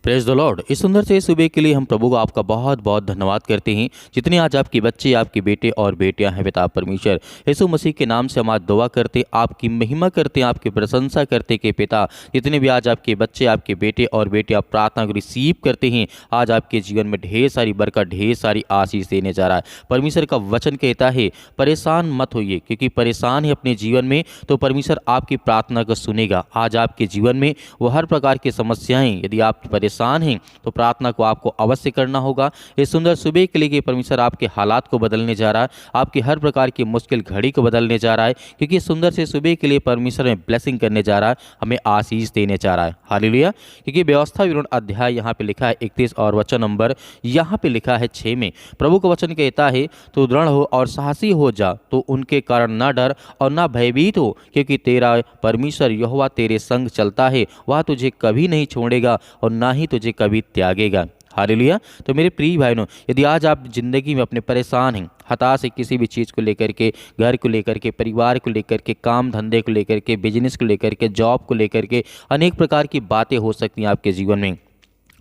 Praise the Lord. इस सुंदर से सुबह के लिए हम प्रभु को आपका बहुत बहुत धन्यवाद करते हैं। जितने आज आपके बच्चे, आपके बेटे और बेटियां हैं, पिता परमेश्वर यीशु मसीह के नाम से हम आज दुआ करते, आपकी महिमा करते, आपकी प्रशंसा करते कि पिता जितने भी आज आपके बच्चे, आपके बेटे और बेटियां प्रार्थना को रिसीव करते हैं, आज आपके जीवन में ढेर सारी बरकत, ढेर सारी आशीष देने जा रहा है। परमेश्वर का वचन कहता है परेशान मत होइए, क्योंकि परेशान है अपने जीवन में तो परमेश्वर आपकी प्रार्थना को सुनेगा। आज आपके जीवन में वो हर प्रकार की समस्याएं, यदि आप परेशान हैं तो प्रार्थना को आपको अवश्य करना होगा। इस सुंदर सुबह के लिए कि परमेश्वर आपके हालात को बदलने जा रहा है, आपकी हर प्रकार की मुश्किल घड़ी को बदलने जा रहा है, क्योंकि इस सुंदर से सुबह के लिए परमेश्वर में ब्लेसिंग करने जा रहा है, हमें आशीष देने जा रहा है। हालेलुया। क्योंकि व्यवस्था विवरण अध्याय यहाँ पे लिखा है 31 और वचन नंबर यहाँ पे लिखा है 6 में प्रभु का वचन कहता है तो दृढ़ हो और साहसी हो जा, तो उनके कारण न डर और न भयभीत हो, क्योंकि तेरा परमेश्वर यहोवा तेरे संग चलता है, वह तुझे कभी नहीं छोड़ेगा और ना ही तुझे कभी त्यागेगा। हालेलुया। तो मेरे प्रिय भाइयों, यदि आज आप जिंदगी में अपने परेशान हैं, हताश है किसी भी चीज़ को लेकर के, घर को लेकर के, परिवार को लेकर के, काम धंधे को लेकर के, बिजनेस को लेकर के, जॉब को लेकर के, अनेक प्रकार की बातें हो सकती हैं आपके जीवन में,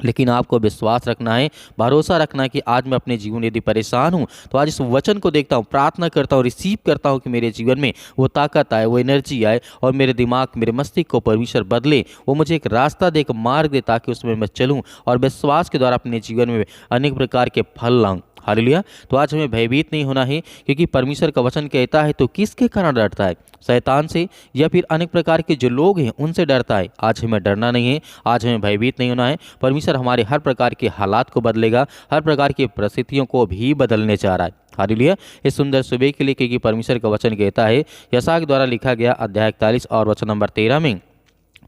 लेकिन आपको विश्वास रखना है, भरोसा रखना है कि आज मैं अपने जीवन यदि परेशान हूँ तो आज इस वचन को देखता हूँ, प्रार्थना करता हूँ, रिसीव करता हूँ कि मेरे जीवन में वो ताकत आए, वो एनर्जी आए और मेरे दिमाग, मेरे मस्तिष्क को परमेश्वर बदले, वो मुझे एक रास्ता दे, एक मार्ग दे, ताकि उसमें मैं चलूँ और विश्वास के द्वारा अपने जीवन में अनेक प्रकार के फल लाऊं। हालेलुया। तो आज हमें भयभीत नहीं होना है, क्योंकि परमेश्वर का वचन कहता है तो किसके कारण डरता है? शैतान से या फिर अनेक प्रकार के जो लोग हैं उनसे डरता है। आज हमें डरना नहीं है, आज हमें भयभीत नहीं होना है। परमेश्वर हमारे हर प्रकार के हालात को बदलेगा, हर प्रकार की परिस्थितियों को भी बदलने जा रहा है। हालेलुया। इस सुंदर सुबह के लिए, क्योंकि परमेश्वर का वचन कहता है यशायाह के द्वारा लिखा गया अध्याय 41 और वचन नंबर 13 में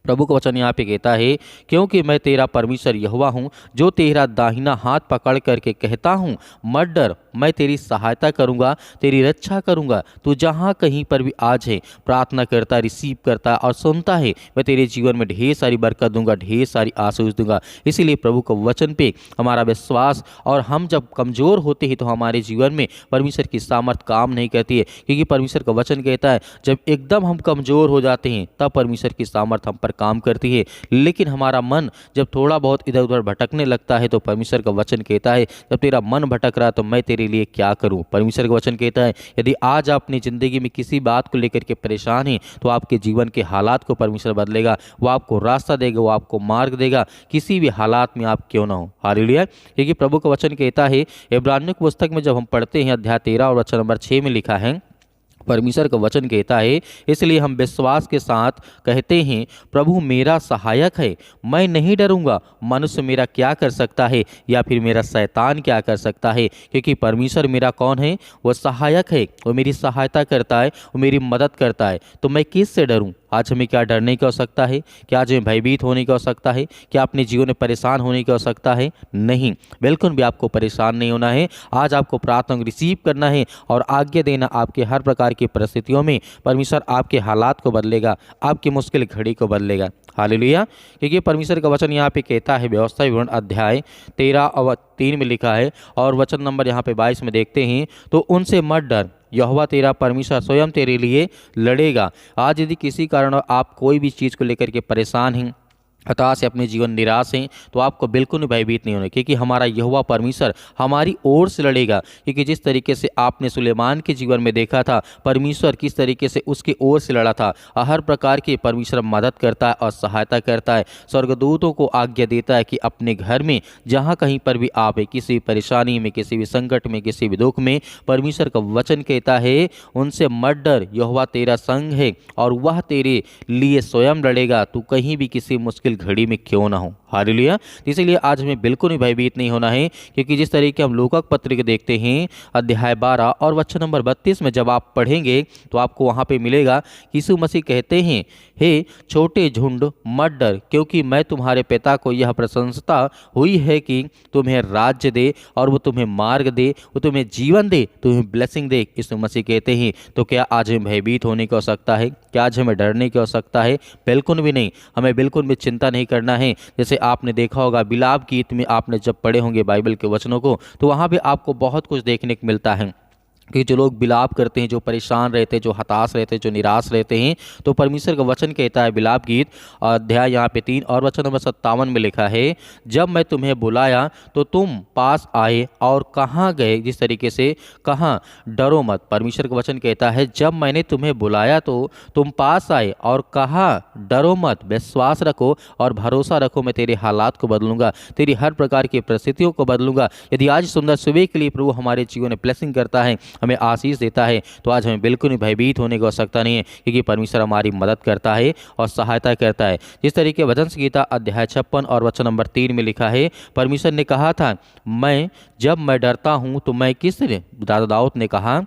प्रभु का वचन यहाँ पे कहता है क्योंकि मैं तेरा परमेश्वर यहोवा हूँ, जो तेरा दाहिना हाथ पकड़ करके कहता हूँ मत डर, मैं तेरी सहायता करूँगा, तेरी रक्षा करूँगा। तू जहाँ कहीं पर भी आज है, प्रार्थना करता, रिसीव करता और सुनता है, मैं तेरे जीवन में ढेर सारी बरकत दूंगा, ढेर सारी आशीष दूंगा। इसीलिए प्रभु के वचन पे हमारा विश्वास, और हम जब कमज़ोर होते हैं तो हमारे जीवन में परमेश्वर की सामर्थ काम नहीं करती है, क्योंकि परमेश्वर का वचन कहता है जब एकदम हम कमज़ोर हो जाते हैं तब परमेश्वर की सामर्थ हम पर काम करती है। लेकिन हमारा मन जब थोड़ा बहुत इधर उधर भटकने लगता है तो परमेश्वर का वचन कहता है जब तेरा मन भटक रहा तो मैं तेरे लिए क्या करूं। परमेश्वर का वचन कहता है यदि आज आप अपनी ज़िंदगी में किसी बात को लेकर के परेशान हैं तो आपके जीवन के हालात को परमेश्वर बदलेगा, वो आपको रास्ता देगा, वो आपको मार्ग देगा, किसी भी हालात में आप क्यों ना हो। हालेलुया। क्योंकि प्रभु का वचन कहता है इब्रानियों की पुस्तक में जब हम पढ़ते हैं अध्याय 13 और वचन नंबर 6 में लिखा है, परमेश्वर का वचन कहता है इसलिए हम विश्वास के साथ कहते हैं प्रभु मेरा सहायक है, मैं नहीं डरूंगा। मनुष्य मेरा क्या कर सकता है या फिर मेरा शैतान क्या कर सकता है? क्योंकि परमेश्वर मेरा कौन है? वो सहायक है, वो मेरी सहायता करता है, वो मेरी मदद करता है। तो मैं किससे डरूं? आज हमें क्या डरने की आवश्यकता है? क्या आज हमें भयभीत होने की आवश्यकता है? क्या अपने जीवन में परेशान होने की आवश्यकता है? नहीं, बिल्कुल भी आपको परेशान नहीं होना है। आज आपको प्रार्थना को रिसीव करना है और आज्ञा देना। आपके हर प्रकार की परिस्थितियों में परमेश्वर आपके हालात को बदलेगा, आपकी मुश्किल घड़ी को बदलेगा। हालेलुया। क्योंकि परमेश्वर का वचन यहाँ पे कहता है व्यवस्था विवरण अध्याय 13 और 3 में लिखा है और वचन नंबर यहाँ पे 22 में देखते हैं तो उनसे मत डर, यहोवा तेरा परमेश्वर स्वयं तेरे लिए लड़ेगा। आज यदि किसी कारण आप कोई भी चीज़ को लेकर के परेशान हैं, हताश है, अपने जीवन निराश हैं, तो आपको बिल्कुल भयभीत नहीं होना, क्योंकि हमारा यहोवा परमेश्वर हमारी ओर से लड़ेगा। क्योंकि जिस तरीके से आपने सुलेमान के जीवन में देखा था परमेश्वर किस तरीके से उसकी ओर से लड़ा था, हर प्रकार की परमेश्वर मदद करता है और सहायता करता है। स्वर्गदूतों को आज्ञा देता है कि अपने घर में जहाँ कहीं पर भी आप है, किसी भी परेशानी में, किसी भी संकट में, किसी भी दुख में, परमेश्वर का वचन कहता है उनसे मत डर, यहोवा तेरा संग है और वह तेरे लिए स्वयं लड़ेगा। तू कहीं भी किसी मुश्किल घड़ी में क्यों ना हो। हालेलुया। इसीलिए आज हमें बिल्कुल भी भयभीत नहीं होना है, क्योंकि जिस तरीके हम लूका पत्री देखते हैं अध्याय 12 और वचन नंबर 32 में जब आप पढ़ेंगे तो आपको वहाँ पे मिलेगा कि यीशु मसीह कहते हैं हे छोटे झुंड मत डर, क्योंकि मैं तुम्हारे पिता को यह प्रशंसता हुई है कि तुम्हें राज्य दे और वो तुम्हें मार्ग दे, वो तुम्हें जीवन दे, तुम्हें ब्लेसिंग दे। यीशु मसीह कहते हैं तो क्या आज हमें भयभीत होने की आवश्यकता है? क्या आज हमें डरने की आवश्यकता है? बिल्कुल भी नहीं। हमें बिल्कुल भी चिंता नहीं करना है। जैसे आपने देखा होगा विलाप गीत में, आपने जब पढ़े होंगे बाइबल के वचनों को, तो वहाँ भी आपको बहुत कुछ देखने को मिलता है कि जो लोग विलाप करते हैं, जो परेशान रहते हैं, जो हताश रहते हैं, जो निराश रहते हैं, तो परमेश्वर का वचन कहता है, विलाप गीत अध्याय यहाँ पे 3 और वचन नंबर 57 में लिखा है, जब मैं तुम्हें बुलाया तो तुम पास आए और कहाँ गए। जिस तरीके से कहाँ, डरो मत। परमेश्वर का वचन कहता है, जब मैंने तुम्हें बुलाया तो तुम पास आए और कहा डरो मत, विश्वास रखो और भरोसा रखो, मैं तेरे हालात को बदलूंगा, तेरी हर प्रकार की परिस्थितियों को बदलूंगा। यदि आज सुंदर सुबह के लिए प्रभु हमारे जीवन में ब्लेसिंग करता है, हमें आशीष देता है, तो आज हमें बिल्कुल भी भयभीत होने की आवश्यकता नहीं है, क्योंकि परमेश्वर हमारी मदद करता है और सहायता करता है। जिस तरीके वचन संहिता अध्याय 56 और वचन नंबर 3 में लिखा है, परमेश्वर ने कहा था, जब मैं डरता हूँ तो मैं किस, दादा दाऊद ने कहा,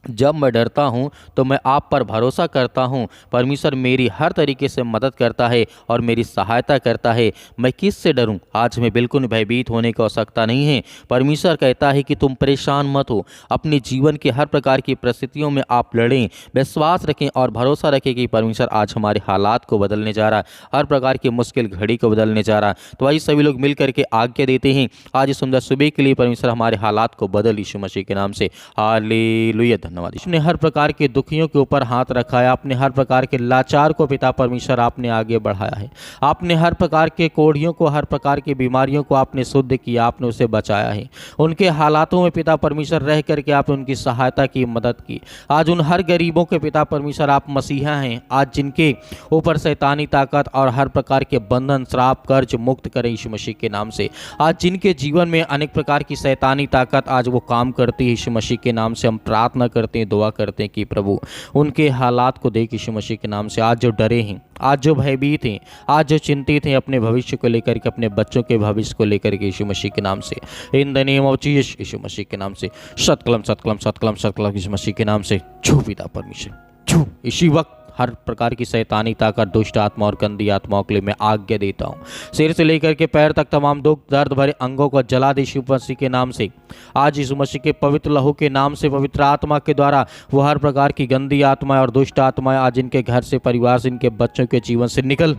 जब मैं डरता हूँ तो मैं आप पर भरोसा करता हूँ। परमेश्वर मेरी हर तरीके से मदद करता है और मेरी सहायता करता है, मैं किस से डरूँ। आज हमें बिल्कुल भयभीत होने की आवश्यकता नहीं है। परमेश्वर कहता है कि तुम परेशान मत हो, अपने जीवन के हर प्रकार की परिस्थितियों में आप लड़ें, विश्वास रखें और भरोसा रखें कि परमेश्वर आज हमारे हालात को बदलने जा रहा है, हर प्रकार की मुश्किल घड़ी को बदलने जा रहा है। तो आइए सभी लोग मिल करके आज्ञा देते हैं, आज इस सुंदर सुबह के लिए परमेश्वर हमारे हालात को बदल, यीशु मसीह के नाम से हालेलुया। धन्यवाद। इसने हर प्रकार के दुखियों के ऊपर हाथ रखा है, आपने हर प्रकार के लाचार को पिता परमेश्वर आपने आगे बढ़ाया है, आपने हर प्रकार के कोढ़ियों को, हर प्रकार की बीमारियों को आपने शुद्ध किया, आपने उसे बचाया है। उनके हालातों में पिता परमेश्वर रह करके आपने उनकी सहायता की, मदद की। आज उन हर गरीबों के पिता परमेश्वर आप मसीहा हैं, आज जिनके ऊपर शैतानी ताकत और हर प्रकार के बंधन, श्राप, कर्ज मुक्त करें यीशु मसीह के नाम से। आज जिनके जीवन में अनेक प्रकार की शैतानी ताकत आज वो काम करती है, यीशु मसीह के नाम से हम प्रार्थना करते हैं, दुआ करते हैं कि प्रभु उनके हालात को देख यीशु मसीह के नाम से। आज जो डरे हैं, आज जो भयभीत हैं, आज जो चिंतित हैं अपने भविष्य को लेकर के, अपने बच्चों के भविष्य को लेकर के, यीशु मसीह के नाम से, in the name of Jesus, Yeshu Masih के नाम से, सतकलम सतकलम सतकलम सतकलम यीशु मसीह के नाम से, छू पिता परमेश्वर, छू। इसी वक्त हर प्रकार की शैतानी ताकत, दुष्ट आत्मा और गंदी आत्माओं के लिए मैं आज्ञा देता हूँ। सिर से लेकर के पैर तक तमाम दुख दर्द भरे अंगों को जला दे यीशु मसीह के नाम से। आज यीशु मसीह के पवित्र लहू के नाम से, पवित्र आत्मा के द्वारा वो हर प्रकार की गंदी आत्माएं और दुष्ट आत्माएं आज इनके घर से, परिवार से, इनके बच्चों के जीवन से निकल।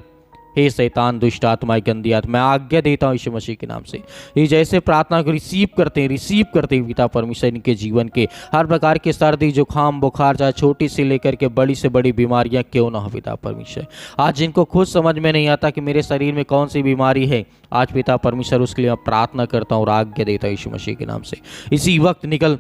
हे शैतान, दुष्ट आत्माएं, गंदी आत्मा, मैं आज्ञा देता हूँ यीशु मसीह के नाम से। ये जैसे प्रार्थना को रिसीव करते हैं पिता परमेश्वर, इनके जीवन के हर प्रकार के सर्दी, जुकाम, बुखार, चाहे छोटी से लेकर के बड़ी से बड़ी बीमारियां क्यों ना हो पिता परमेश्वर, आज जिनको खुद समझ में नहीं आता कि मेरे शरीर में कौन सी बीमारी है, आज पिता परमेश्वर उसके लिए मैं प्रार्थना करता हूँ और आज्ञा देता हूँ यीशु मसीह के नाम से। इसी वक्त निकल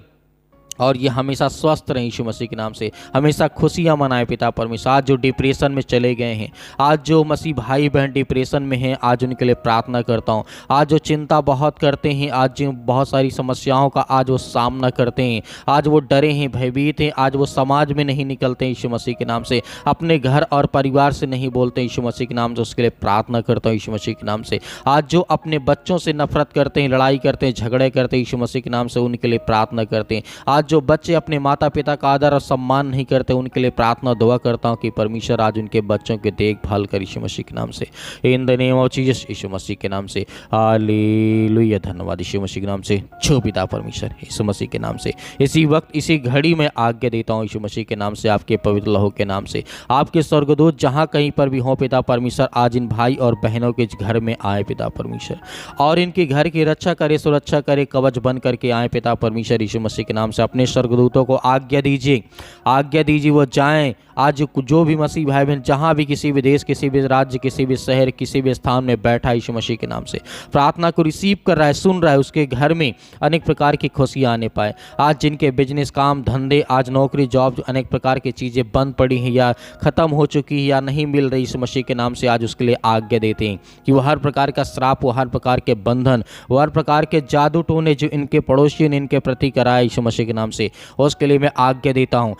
और ये हमेशा स्वस्थ रहें यीशु मसीह के नाम से, हमेशा खुशियाँ मनाएं पिता परमेश्वर। आज जो डिप्रेशन में चले गए हैं, आज जो मसीह भाई बहन डिप्रेशन में हैं, आज उनके लिए प्रार्थना करता हूँ। आज जो चिंता बहुत करते हैं, आज जो बहुत सारी समस्याओं का आज वो सामना करते हैं, आज वो डरे हैं, भयभीत हैं, आज वो समाज में नहीं निकलते यीशु मसीह के नाम से, अपने घर और परिवार से नहीं बोलते यीशु मसीह के नाम से, उसके लिए प्रार्थना करता हूँ यीशु मसीह के नाम से। आज जो अपने बच्चों से नफरत करते हैं, लड़ाई करते हैं, झगड़े करते हैं यीशु मसीह के नाम से, उनके लिए प्रार्थना करते हैं। आज जो बच्चे अपने माता पिता का आदर और सम्मान नहीं करते, उनके लिए प्रार्थना दुआ करता हूं कि परमेश्वर आज उनके बच्चों की देखभाल कर यीशु मसीह के नाम से, in the name of Jesus, Yeshu Masih के नाम से, हालेलुया। धन्यवाद यीशु मसीह के नाम से, छो पिता परमेश्वर, यीशु मसीह के नाम से। इसी वक्त, इसी घड़ी में आज्ञा देता हूं यीशु मसीह के नाम से, आपके पवित्र लहू के नाम से, आपके स्वर्गदूत जहां कहीं पर भी हो पिता परमेश्वर, आज इन भाई और बहनों के घर में आए पिता परमेश्वर, और इनके घर की रक्षा करे, सुरक्षा करे, कवच बन करके आए पिता परमेश्वर यीशु मसीह के नाम से। अपने स्वर्गदूतों को आज्ञा दीजिए, वो जाएं आज जो भी मसीह भाई बहन जहां भी, किसी भी देश, किसी भी राज्य, किसी भी शहर, किसी भी स्थान में बैठा यीशु मसीह के नाम से प्रार्थना को रिसीव कर रहा है, सुन रहा है, उसके घर में अनेक प्रकार की खुशियां आने पाए। आज जिनके बिजनेस, काम धंधे, आज नौकरी, जॉब, अनेक प्रकार की चीज़ें बंद पड़ी हैं या ख़त्म हो चुकी है या नहीं मिल रही, यीशु मसीह के नाम से आज उसके लिए आज्ञा देते हैं कि वो हर प्रकार का श्राप, वो हर प्रकार के बंधन, वो हर प्रकार के जादू टोने जो इनके पड़ोसी ने इनके प्रति कराए यीशु मसीह के नाम से, उसके लिए मैं आज्ञा देता हूँ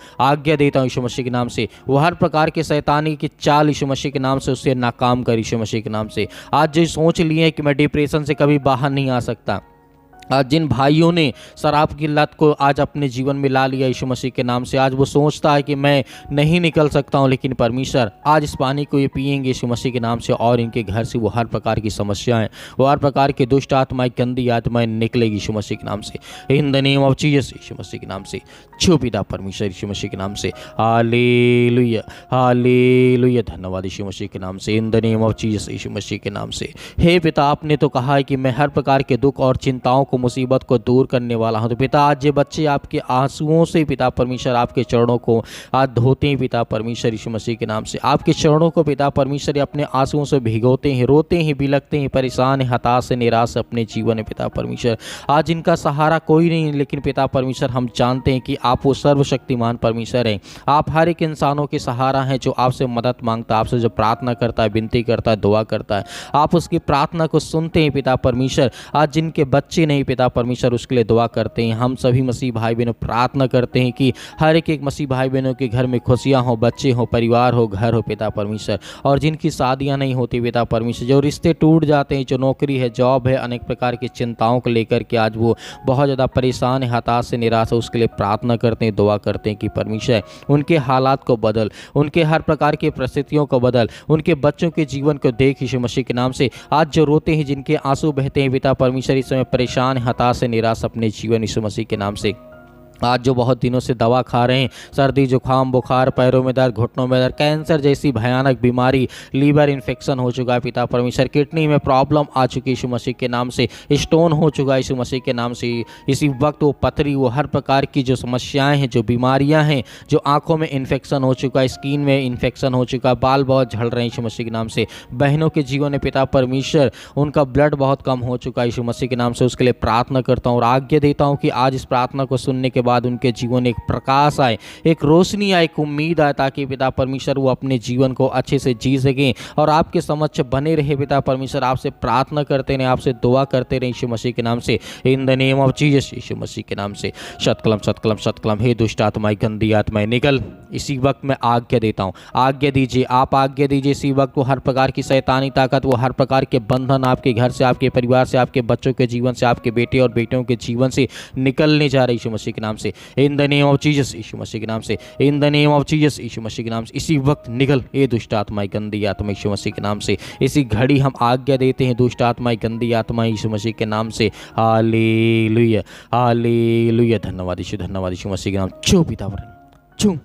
यीशु मसीह के नाम से। वो हर प्रकार के शैतानी की चाल यीशु मसीह के नाम से उससे नाकाम कर यीशु मसीह के नाम से। आज जो सोच लिए कि मैं डिप्रेशन से कभी बाहर नहीं आ सकता, आज जिन भाइयों ने शराब की लत को आज अपने जीवन में ला लिया यीशु मसीह के नाम से, आज वो सोचता है कि मैं नहीं निकल सकता हूँ, लेकिन परमेश्वर आज इस पानी को ये पिएंगे यीशु मसीह के नाम से, और इनके घर से वो हर प्रकार की समस्याएं, वो हर प्रकार की दुष्ट आत्माएं, गंदी आत्माएं निकलेगी यीशु मसीह के नाम से, in the name of Jesus, Yeshu Masih के नाम से, छो पिता परमेश्वर यीशु मसीह के नाम से, हालेलुया हालेलुया। धन्यवाद यीशु मसीह के नाम से, in the name of Jesus, Yeshu Masih के नाम से। हे पिता, आपने तो कहा है कि मैं हर प्रकार के दुख और चिंताओं को, मुसीबत को दूर करने वाला हूँ। तो पिता आज ये बच्चे आपके आंसुओं से पिता परमेश्वर आपके चरणों को आज धोते हैं पिता परमेश्वर यीशु मसीह के नाम से। आपके चरणों को पिता परमेश्वर अपने आंसुओं से भिगोते हैं, रोते हैं, बिलखते हैं, परेशान हैं, हताश से निराश अपने जीवन में पिता परमेश्वर। आज इनका सहारा कोई नहीं, लेकिन पिता परमेश्वर हम जानते हैं कि आप वो सर्वशक्तिमान परमेश्वर हैं। आप हर एक इंसानों के सहारा हैं जो आपसे मदद मांगता है, आपसे जो प्रार्थना करता है, विनती करता है, दुआ करता है, आप उसकी प्रार्थना को सुनते हैं पिता परमेश्वर। आज जिनके बच्चे नहीं पिता परमेश्वर उसके लिए दुआ करते हैं। हम सभी मसीह भाई बहनों प्रार्थना करते हैं कि हर एक मसीह भाई बहनों के घर में खुशियाँ हो, बच्चे हो, परिवार हो, घर हो पिता परमेश्वर। और जिनकी शादियाँ नहीं होती पिता परमेश्वर, जो रिश्ते टूट जाते हैं, जो नौकरी है, जॉब है, अनेक प्रकार की चिंताओं को लेकर के आज वो बहुत ज़्यादा परेशान है, हताश से निराश है, उसके लिए प्रार्थना करते हैं, दुआ करते हैं कि परमेश्वर उनके हालात को बदल, उनके हर प्रकार की परिस्थितियों को बदल, उनके बच्चों के जीवन को देख यीशु मसीह के नाम से। आज जो रोते हैं, जिनके आंसू बहते हैं पिता परमेश्वर, इस समय परेशान, हताश से निराश अपने जीवन यीशु मसीह के नाम से। आज जो बहुत दिनों से दवा खा रहे हैं, सर्दी जुकाम बुखार, पैरों में दर्द, घुटनों में दर्द, कैंसर जैसी भयानक बीमारी, लीवर इन्फेक्शन हो चुका है पिता परमेश्वर, किडनी में प्रॉब्लम आ चुकी है यीशु मसीह के नाम से, स्टोन हो चुका है यीशु मसीह के नाम से। इसी वक्त वो पथरी, वो हर प्रकार की जो समस्याएं हैं, जो बीमारियां हैं, जो आंखों में इन्फेक्शन हो चुका है, स्किन में इन्फेक्शन हो चुका है, बाल बहुत झड़ रहे हैं यीशु मसीह के नाम से। बहनों के जीवन में पिता परमेश्वर उनका ब्लड बहुत कम हो चुका है यीशु मसीह के नाम से, उसके लिए प्रार्थना करता हूँ और आज्ञा देता हूँ कि आज इस प्रार्थना को सुनने के बाद उनके जीवन में एक प्रकाश आए, एक रोशनी आए, एक उम्मीद आए, ताकि पिता परमेश्वर वो अपने जीवन को अच्छे से जी सकें और आपके समक्ष बने रहे पिता परमेश्वर। आपसे प्रार्थना करते रहे, आपसे दुआ करते रहे यीशु मसीह के नाम से, in the name of Jesus Yeshu Masih के नाम से। शतकलम शतकलम शतकलम। हे दुष्ट आत्माएं, गंदी आत्माएं, निकल। इसी वक्त मैं आज्ञा देता हूँ, आज्ञा दीजिए, आप आज्ञा दीजिए इसी वक्त। वो हर प्रकार की शैतानी ताकत, वो हर प्रकार के बंधन आपके घर से, आपके परिवार से, आपके बच्चों के जीवन से, आपके बेटे और बेटियों के जीवन से निकलने जा रहे यीशु मसीह के नाम से, in the name of Jesus Yeshu Masih के नाम से, in the name of Jesus Yeshu Masih के नाम से। इसी वक्त निकल ये दुष्ट आत्माएं, गंदी आत्मा यीशु मसीह के नाम से। इसी घड़ी हम आज्ञा देते हैं दुष्ट आत्माएं, गंदी आत्माएं यीशु मसीह के नाम से। Hallelujah hallelujah. धन्यवाद यीशु, धन्यवाद यीशु मसीह के नाम। छू पिता छू।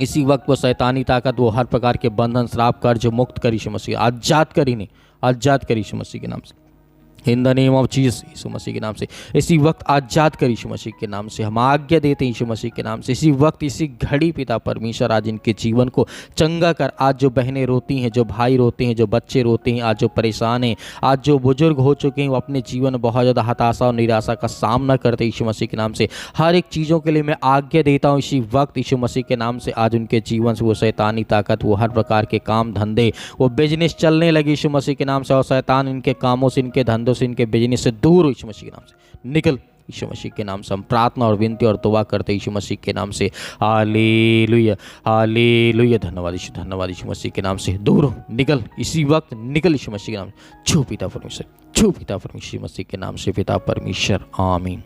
इसी वक्त वो शैतानी ताकत, वो हर प्रकार के बंधन, श्राप, कर्ज मुक्त कर यीशु मसीह, आजाद कर इन्हें, आजाद कर यीशु मसीह के नाम से, in the name of Jesus Yeshu Masih के नाम से। इसी वक्त आजाद कर यीशु मसीह के नाम से, हम आज्ञा देते हैं यीशु मसीह के नाम से। इसी वक्त, इसी घड़ी पिता परमेश्वर आज इनके जीवन को चंगा कर। आज जो बहनें रोती हैं, जो भाई रोते हैं, जो बच्चे रोते हैं, आज जो परेशान हैं, आज जो बुजुर्ग हो चुके हैं, वो अपने जीवन में बहुत ज़्यादा हताशा और निराशा का सामना करते हैं यीशु मसीह के नाम से। हर एक चीज़ों के लिए मैं आज्ञा देता हूँ इसी वक्त यीशु मसीह के नाम से। आज उनके जीवन से वो शैतानी ताकत, वो हर प्रकार के काम धंधे, वो बिजनेस चलने लगे यीशु मसीह के नाम से। और शैतान इनके कामों से, इनके धंधों से, इनके बिजनेस से दूर हो यीशु मसीह के नाम से, निकल यीशु मसीह के नाम से। हम प्रार्थना और विनती और दुआ करते यीशु मसीह के नाम से। Hallelujah hallelujah. धन्यवाद यीशु, धन्यवाद यीशु मसीह के नाम से। दूर हो, निकल इसी वक्त, निकल यीशु मसीह के नाम से। छू पिता परमेश्वर, छू पिता परमेश्वर मसीह के नाम से, पिता परमेश्वर, आमीन।